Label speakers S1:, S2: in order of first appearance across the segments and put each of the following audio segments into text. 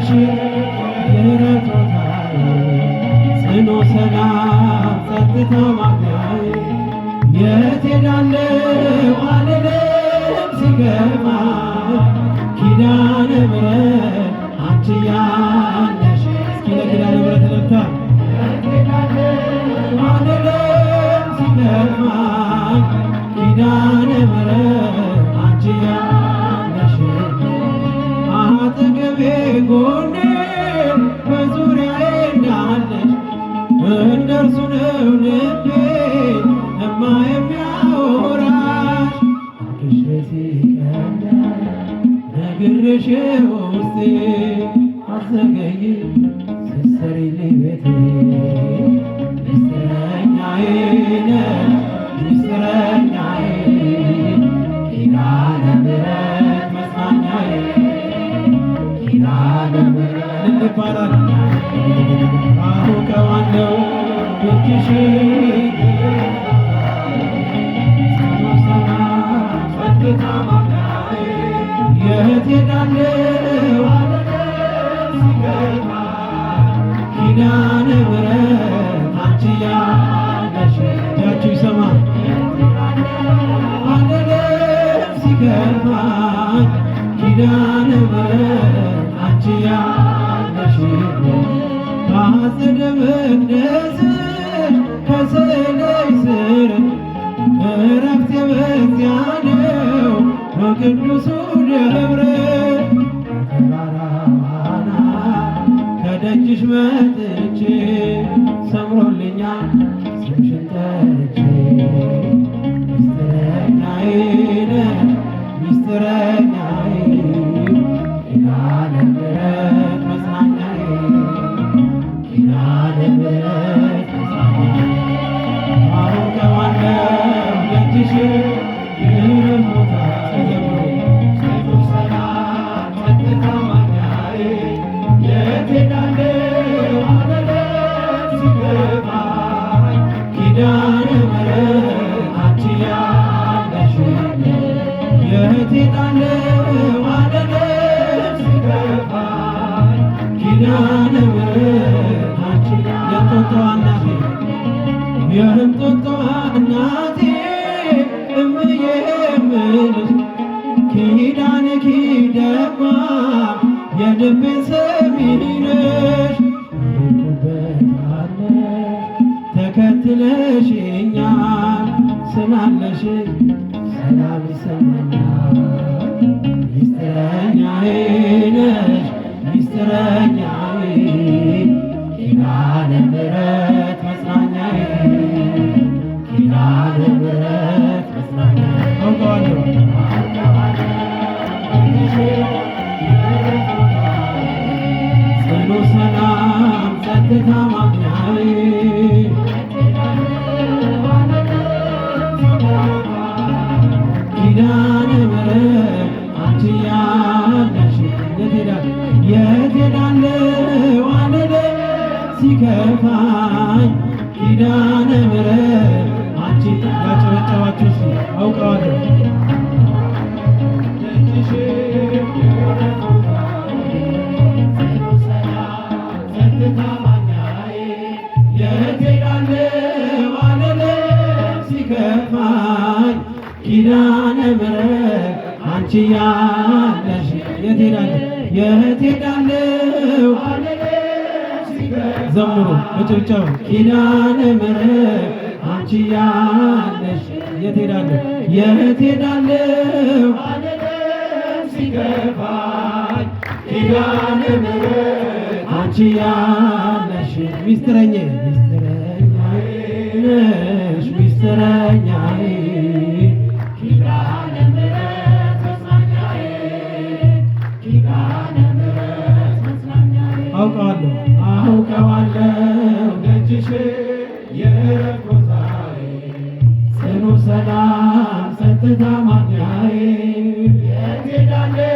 S1: ደጅሽ የምሕረት ቦታዬ ጽኑ ሰላም ጸጥታ ማግኛዬ የት ሄዳለሁ አልልም ሲገባኝ ኪዳነ ምሕረት አንቺ ያለሽ እስኪ ለኪዳነ ምሕረት እልልታ አልልም ሲገባኝ ኪዳነ ምሕረት አንቺ ያለሽ አጠገቤ ጎኔ በዙሪያዬ እንዳለሽ እንደርሱ ነው ልቤ እማ የሚያወራሽ አልቅሼ ሲቀዳ ነግሬሽ ውስጤ አትዘገይ ስትሰሪልኝ ቤቴ ሚስጥረኛዬ ነሽ ሚስጥረኛዬ ኪዳነ ምሕረት መጽናኛዬ ኪዳነ ምሕረት ይባላል አውቀዋለሁ ደጅሽ ጸጥታ ማግኛዬ የት ሄዳለሁ ኪዳነ ምሕረት አንቺ ያለሽ እጃችሁ ይሰማ አልልም ሲገባኝ ኪዳነ ምሕረት አንቺ ያለሽ ከአጸደ መቅደስሽ ከስዕልሽ ስር እረፍቴ በዚያ ነው በቅዱሱ ደብረ ተራራው አናት ከደጅሽ መጥቼ ሰምሮልኛል ስምሽን ጠርቼ ሚስጥረኛዬ ነሽ ሚስጥረኛዬ ኪዳነ ምሕረት መጽናኛዬ ኪዳነ ምሕረት መጽናኛዬ አውቀዋለሁ ደጅሽ የምሕረት ቦታ ተዘምሮ ጽኑ ሰላም ጸጥታ ማግኛዬ የት ሄዳለሁ አልልም ሲገባኝ ኪዳነ ምሕረት አንቺ ያለሽ የት ሄዳለሁ አልልም ሲገባኝ ኪዳነ ምሕረት አንቺ የእንጦጦ እናቴ የእንጦጦ እናቴ እምዬ እምልሽ ኪዳንኪ ደማ የልቤን ሰሚ ነሽ ሄድኩበታለሁ ተከትለሽኛል ስላለሽ ሰላም ይሰማኛል ሚስጥረኛዬ ነሽ ሚስጥረኛዬ ኪዳነ ምሕረት መጽናኛዬ ኪዳነ ምሕረት መጽናኛዬ አውቀዋለሁ ጽኑ ሰላም ጸጥታ ማግኛዬ ኪዳነ ምሕረት አንቺ ያለሽ የት ሄዳለሁ አልልም ሲከፋኝ ኪዳነ ምሕረት አንቺ ያጨበጨባችሁ እስኪ አውቀዋለሁ ደጅሽ ጸጥታ ማግኛዬ የት ሄዳለሁ አልልም ሲከፋኝ ኪዳነ ምሕረት አንቺ ያለሽ የት ሄዳለሁ ዘምሩ በጭብጨባ ኪዳነ ምሕረት አንቺ ያለሽ የት ሄዳለሁ ሲገባኝ ኪዳነ ምሕረት አንቺ ያለሽ ሚስጥረኛዬ ነሽ ሚስጥረኛዬ ኪዳነ ምሕረት መጽናኛዬ ኪዳነ ምሕረት መጽናኛዬ አውቀዋለሁ ደጅሽ የምሕረት ቦታዬ ጽኑ ሰላም ጸጥታ ማግኛዬ የት ሄዳለሁ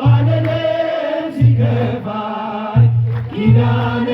S1: አልልም ሲከፋኝ ኪዳነ